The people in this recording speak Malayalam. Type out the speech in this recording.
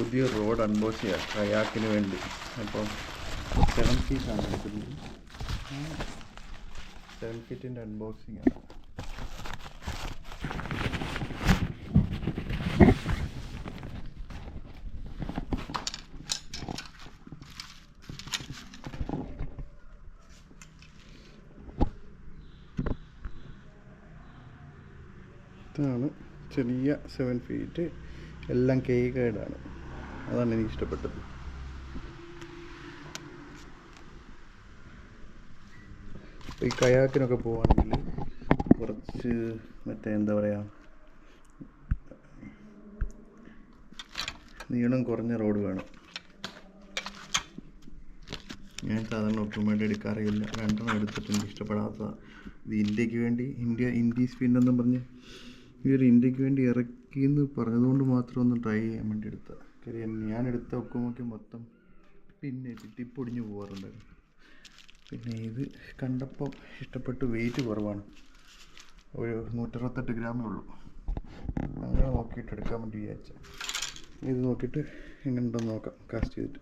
പുതിയ റോഡ് അൺബോക്സ് ചെയ്യാം കയാക്കിന് വേണ്ടി. അപ്പോൾ 7 ഫീറ്റാണ് എടുക്കുന്നത്. 7 ഫീറ്റിൻ്റെ അൺബോക്സിങ് ആണ്. ഇതാണ് ചെറിയ 7 ഫീറ്റ്, എല്ലാം കേക്കായിട്ടാണ്. അതാണ് എനിക്ക് ഇഷ്ടപ്പെട്ടത്. ഈ കയാക്കിനൊക്കെ പോവുകയാണെങ്കിൽ കുറച്ച് എന്താ പറയുക, നീളം കുറഞ്ഞ റോഡ് വേണം. ഞാൻ സാധാരണ ഒട്ടുമായിട്ട് എടുക്കാറില്ല. 2 എടുത്തിട്ട് എനിക്ക് ഇഷ്ടപ്പെടാത്തതാണ്. ഇത് ഇന്ത്യക്ക് വേണ്ടി ഇൻഡീസ് പിന്നെന്നും പറഞ്ഞ് ഒരു ഇന്ത്യക്ക് വേണ്ടി ഇറക്കിയെന്ന് പറഞ്ഞതുകൊണ്ട് മാത്രം ഒന്ന് ട്രൈ ചെയ്യാൻ വേണ്ടി എടുത്തതാണ്. കാര്യം ഞാൻ എടുത്ത ഒക്കുമൊക്കെ മൊത്തം പിന്നെ ടിപ്പൊടിഞ്ഞു പോകാറുണ്ടായിരുന്നു. പിന്നെ ഇത് കണ്ടപ്പം ഇഷ്ടപ്പെട്ടു. വെയിറ്റ് കുറവാണ്, ഒരു 168 ഗ്രാമേ ഉള്ളൂ. അങ്ങനെ നോക്കിയിട്ട് എടുക്കാൻ വേണ്ടി വിചാരിച്ച. ഇത് നോക്കിയിട്ട് എങ്ങനെ ഉണ്ടെന്ന് നോക്കാം കാസ്റ്റ് ചെയ്തിട്ട്.